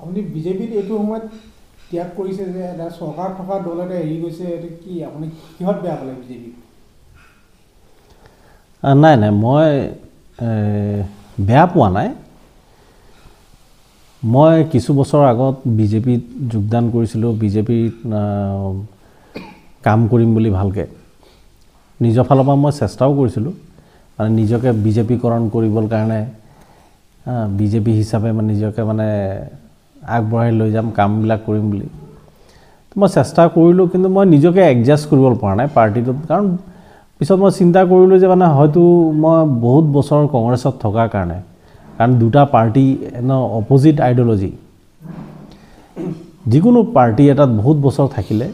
আপুনি বিজেপিত এইটো সময়ত ত্যাগ কৰিছে যে এটা চৰকাৰ থকা দল এটা এৰি গৈছে, এইটো কি আপুনি কিহত বেয়া পালে বিজেপি? নাই নাই, মই বেয়া পোৱা নাই। মই কিছু বছৰ আগত বিজেপিত যোগদান কৰিছিলোঁ, বিজেপিত কাম কৰিম বুলি ভালকৈ নিজৰ ফালৰ পৰা মই চেষ্টাও কৰিছিলোঁ, মানে নিজকে বিজেপিকৰণ কৰিবৰ কাৰণে বিজেপি হিচাপে মানে নিজকে মানে আগবঢ়াই লৈ যাম, কামবিলাক কৰিম বুলি মই চেষ্টা কৰিলোঁ। কিন্তু মই নিজকে এডজাষ্ট কৰিব পৰা নাই পাৰ্টিটোত, কাৰণ পিছত মই চিন্তা কৰিলোঁ যে মানে হয়তো মই বহুত বছৰ কংগ্ৰেছত থকাৰ কাৰণে, কাৰণ দুটা পাৰ্টি অপজিট আইডিঅ'লজি, যিকোনো পাৰ্টি এটাত বহুত বছৰ থাকিলে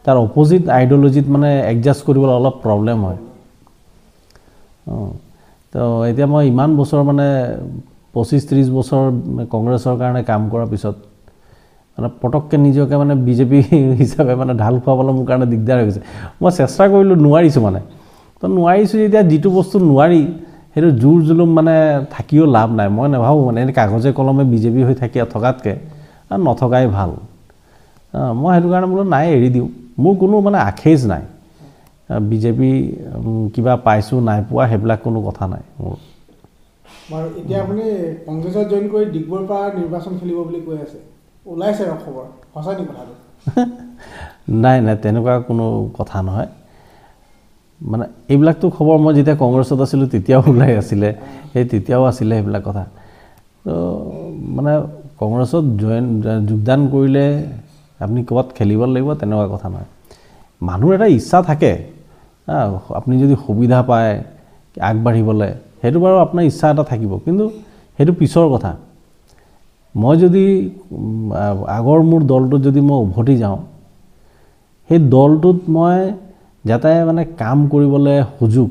তাৰ অপজিট আইডিঅ'লজিত মানে এডজাষ্ট কৰিবলৈ অলপ প্ৰব্লেম হয়। তো এতিয়া মই ইমান বছৰ মানে 25-30 বছৰ কংগ্ৰেছৰ কাৰণে কাম কৰাৰ পিছত মানে পটককৈ নিজকে মানে বিজেপি হিচাপে মানে ঢাল খুৱাবলৈ মোৰ কাৰণে দিগদাৰ হৈ গৈছে। মই চেষ্টা কৰিলোঁ, নোৱাৰিছোঁ মানে। তো নোৱাৰিছোঁ যেতিয়া, যিটো বস্তু নোৱাৰি সেইটো জোৰ জুলুম মানে থাকিও লাভ নাই। মই নাভাবোঁ মানে এনে কাগজে কলমে বিজেপি হৈ থকাতকৈ নথকাই ভাল। মই সেইটো কাৰণে বোলো নাই, এৰি দিওঁ। মোৰ কোনো মানে আখেজ নাই বিজেপি কিবা পাইছোঁ নাই পোৱা, সেইবিলাক কোনো কথা নাই মোৰ। বাৰু এতিয়া আপুনি কংগ্ৰেছত জইন কৰি ডিগবৈৰ পৰা নিৰ্বাচন খেলিব বুলি কৈ আছে, ওলাইছে আৰু খবৰ, সঁচা নেকি কথাটো? নাই নাই, তেনেকুৱা কোনো কথা নহয়। মানে এইবিলাকতো খবৰ মই যেতিয়া কংগ্ৰেছত আছিলোঁ তেতিয়াও ওলাই আছিলে, সেই তেতিয়াও আছিলে সেইবিলাক কথা। তো মানে কংগ্ৰেছত যোগদান কৰিলে আপুনি ক'ৰবাত খেলিব লাগিব তেনেকুৱা কথা নহয়। মানুহৰ এটা ইচ্ছা থাকে, আপুনি যদি সুবিধা পায় আগবাঢ়িবলৈ, সেইটো বাৰু আপোনাৰ ইচ্ছা এটা থাকিব, কিন্তু সেইটো পিছৰ কথা। মই যদি আগৰ মোৰ দলটোত যদি মই উভতি যাওঁ, সেই দলটোত মই যাতে মানে কাম কৰিবলৈ সুযোগ,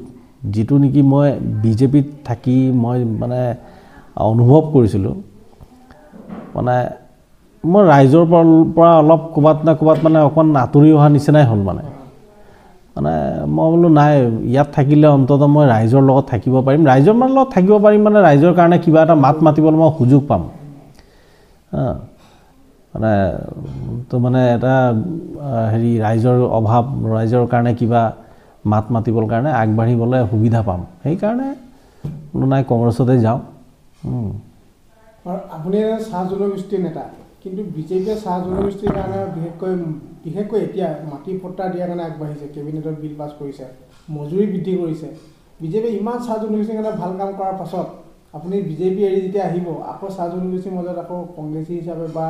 যিটো নেকি মই বিজেপিত থাকি মই মানে অনুভৱ কৰিছিলোঁ, মানে মই ৰাইজৰ পৰা অলপ ক'ৰবাত না ক'ৰবাত মানে অকণ আঁতৰি অহা নিচিনাই হ'ল। মানে মই বোলো নাই, ইয়াত থাকিলে অন্ততঃ মই ৰাইজৰ লগত থাকিব পাৰিম, ৰাইজৰ লগত থাকিব পাৰিম মানে ৰাইজৰ কাৰণে কিবা এটা মাত মাতিবলৈ মই সুযোগ পাম। মানে তো মানে এটা হেৰি ৰাইজৰ অভাৱ, ৰাইজৰ কাৰণে কিবা মাত মাতিবৰ কাৰণে আগবাঢ়িবলৈ সুবিধা পাম, সেইকাৰণে বোলো নাই কংগ্ৰেছতে যাওঁ। আপুনি চাহ জনগোষ্ঠীৰ নেতা, কিন্তু বিজেপিয়ে চাহ জনগোষ্ঠীৰ কাৰণে বিশেষকৈ এতিয়া মাটি পট্টা দিয়াৰ কাৰণে আগবাঢ়িছে, কেবিনেটত বিল পাছ কৰিছে, মজুৰি বৃদ্ধি কৰিছে। বিজেপিয়ে ইমান চাহ জনগোষ্ঠীৰ কাৰণে ভাল কাম কৰাৰ পাছত আপুনি বিজেপি এৰি যেতিয়া আহিব, আকৌ চাহ জনগোষ্ঠীৰ মাজত আকৌ কংগ্ৰেছী হিচাপে বা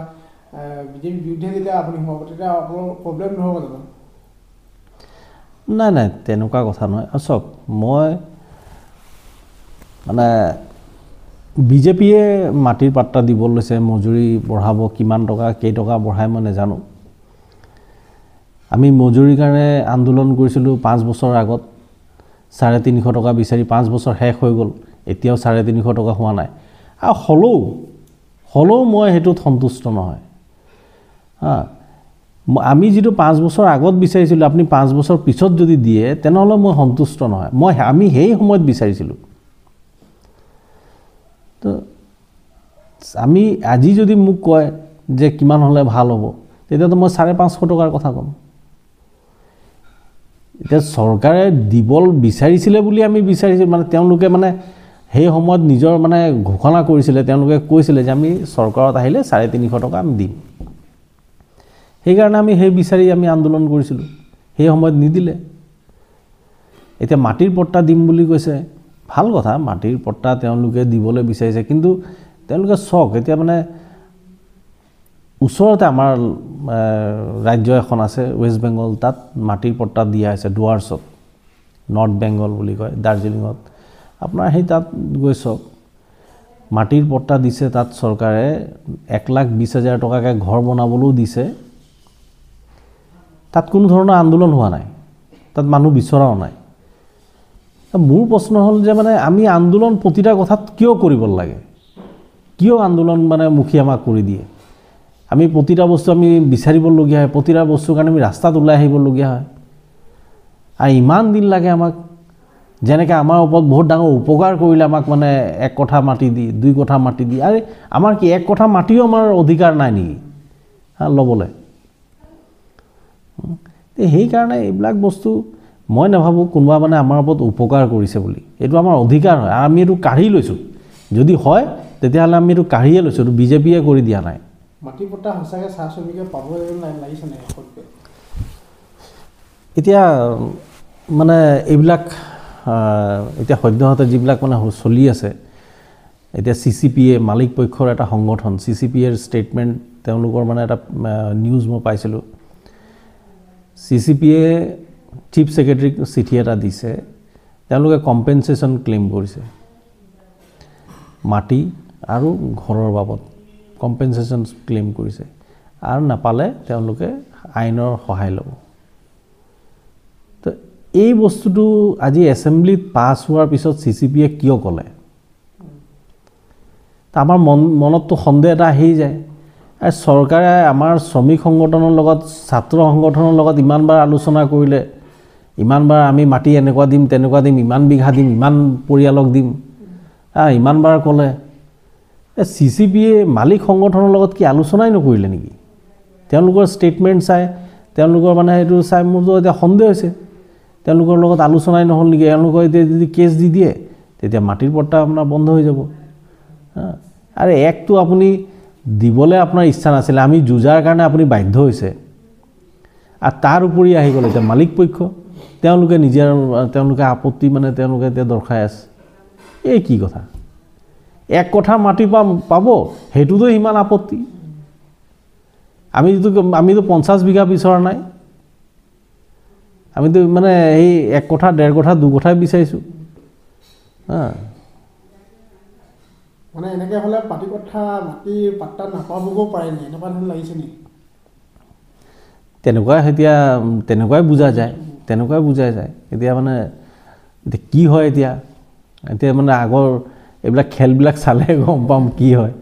বিজেপিৰ বিৰুদ্ধে যেতিয়া আপুনি সোমাব, তেতিয়া আপোনাৰ প্ৰব্লেম নহ'ব জানো? নাই নাই, তেনেকুৱা কথা নহয়। চাওক, মই মানে বিজেপিয়ে মাটিৰ পাট্টা দিব লৈছে, মজুৰি বঢ়াব, কিমান টকা কেইটকা বঢ়াই মই নাজানো। আমি মজুৰিৰ কাৰণে আন্দোলন কৰিছিলোঁ 5 বছৰ আগত, 350 টকা বিচাৰি 5 বছৰ শেষ হৈ গ'ল, এতিয়াও 350 টকা হোৱা নাই। আৰু হ'লেও মই সেইটোত সন্তুষ্ট নহয়। আমি যিটো 5 বছৰ আগত বিচাৰিছিলোঁ, আপুনি 5 বছৰ পিছত যদি দিয়ে তেনেহ'লে মই সন্তুষ্ট নহয়। আমি সেই সময়ত বিচাৰিছিলোঁ। তো আমি আজি যদি মোক কয় যে কিমান হ'লে ভাল হ'ব, তেতিয়াতো মই 550 টকাৰ কথা ক'ম। এতিয়া চৰকাৰে দিব বিচাৰিছিলে বুলি আমি বিচাৰিছোঁ, মানে তেওঁলোকে মানে সেই সময়ত নিজৰ মানে ঘোষণা কৰিছিলে, তেওঁলোকে কৈছিলে যে আমি চৰকাৰত আহিলে 350 টকা আমি দিম। সেইকাৰণে আমি সেই বিচাৰি আমি আন্দোলন কৰিছিলোঁ, সেই সময়ত নিদিলে। এতিয়া মাটিৰ পট্টা দিম বুলি কৈছে, ভাল কথা, মাটিৰ পট্টা তেওঁলোকে দিবলৈ বিচাৰিছে, কিন্তু তেওঁলোকে চাওক, এতিয়া মানে ওচৰতে আমাৰ ৰাজ্য এখন আছে ৱেষ্ট বেংগল, তাত মাটিৰ পট্টা দিয়া হৈছে ডুৱাৰ্ছত, নৰ্থ বেংগল বুলি কয়, দাৰ্জিলিঙত। আপোনাৰ সেই তাত গৈ চাওক, মাটিৰ পট্টা দিছে তাত চৰকাৰে, 1,20,000 টকাকৈ ঘৰ বনাবলৈও দিছে। তাত কোনো ধৰণৰ আন্দোলন হোৱা নাই, তাত মানুহ বিচৰাও নাই। মোৰ প্ৰশ্ন হ'ল যে মানে আমি আন্দোলন প্ৰতিটা কথাত কিয় কৰিব লাগে, কিয় আন্দোলন মানে মুখী আমাক কৰি দিয়ে? আমি প্ৰতিটা বস্তু আমি বিচাৰিবলগীয়া হয়, প্ৰতিটা বস্তুৰ কাৰণে আমি ৰাস্তাত ওলাই আহিবলগীয়া হয়, আৰু ইমান দিন লাগে আমাক। যেনেকৈ আমাৰ ওপৰত বহুত ডাঙৰ উপকাৰ কৰিলে আমাক মানে 1 কঠা মাটি দি 2 কঠা মাটি দি আৰে আমাৰ কি 1 কঠা মাটিও আমাৰ অধিকাৰ নাই নেকি ল'বলৈ সেইকাৰণে এইবিলাক বস্তু মই নাভাবোঁ কোনোবা মানে আমাৰ ওপৰত উপকাৰ কৰিছে বুলি এইটো আমাৰ অধিকাৰ হয় আৰু আমি এইটো কাঢ়ি লৈছোঁ যদি হয় তেতিয়াহ'লে আমি এইটো কাঢ়িয়ে লৈছোঁ এইটো বিজেপিয়ে কৰি দিয়া নাই মাটি পট্টা সঁচাকৈ চাহ শ্ৰমিকে পাবই লাগিছে নাই এতিয়া মানে এইবিলাক এতিয়া সদ্যহতে যিবিলাক মানে চলি আছে এতিয়া CCPA মালিক পক্ষৰ এটা সংগঠন CCPAৰ ষ্টেটমেণ্ট তেওঁলোকৰ মানে এটা নিউজ মই পাইছিলোঁ CCPA চিফ ছেক্ৰেটাৰীক চিঠি এটা দিছে তেওঁলোকে কম্পেনচেশ্যন ক্লেইম কৰিছে মাটি আৰু ঘৰৰ বাবদ কম্পেনচেশ্যন ক্লেইম কৰিছে আৰু নাপালে তেওঁলোকে আইনৰ সহায় ল'ব তো এই বস্তুটো আজি এছেম্বলিত পাছ হোৱাৰ পিছত CCPA কিয় ক'লে আমাৰ মনততো সন্দেহ এটা আহি যায় আৰু চৰকাৰে আমাৰ শ্ৰমিক সংগঠনৰ লগত ছাত্ৰ সংগঠনৰ লগত ইমানবাৰ আলোচনা কৰিলে ইমানবাৰ আমি মাটি এনেকুৱা দিম তেনেকুৱা দিম ইমান বিঘা দিম ইমান পৰিয়ালক দিম ইমানবাৰ ক'লে CCPA মালিক সংগঠনৰ লগত কি আলোচনাই নকৰিলে নেকি তেওঁলোকৰ ষ্টেটমেণ্ট চাই তেওঁলোকৰ মানে এইটো চাই মোৰতো এতিয়া সন্দেহ হৈছে তেওঁলোকৰ লগত আলোচনাই নহ'ল নেকি তেওঁলোকৰ এতিয়া যদি কেছ দি দিয়ে তেতিয়া মাটিৰ পট্টা আপোনাৰ বন্ধ হৈ যাব আৰু একটো আপুনি দিবলৈ আপোনাৰ ইচ্ছা নাছিলে আমি যুঁজাৰ কাৰণে আপুনি বাধ্য হৈছে আৰু তাৰ উপৰি আহি গ'ল এতিয়া মালিক পক্ষ তেওঁলোকে আপত্তি মানে তেওঁলোকে এতিয়া দৰ্শাই আছে এই কি কথা 1 কঠা মাটি পাব সেইটোতো ইমান আপত্তি আমিতো 50 বিঘা বিচৰা নাই আমিতো মানে এই 1 কঠা 1.5 কঠা 2 কঠাই বিচাৰিছোঁ মানে এনেকৈ হ'লে মাটি পাট্টা নাপাবগৈও পাৰে নি এনেকুৱা ধৰণৰ লাগিছে নেকি তেনেকুৱাই বুজা যায় এতিয়া মানে কি হয় এতিয়া মানে আগৰ এইবিলাক খেলবিলাক চালে গম পাম কি হয়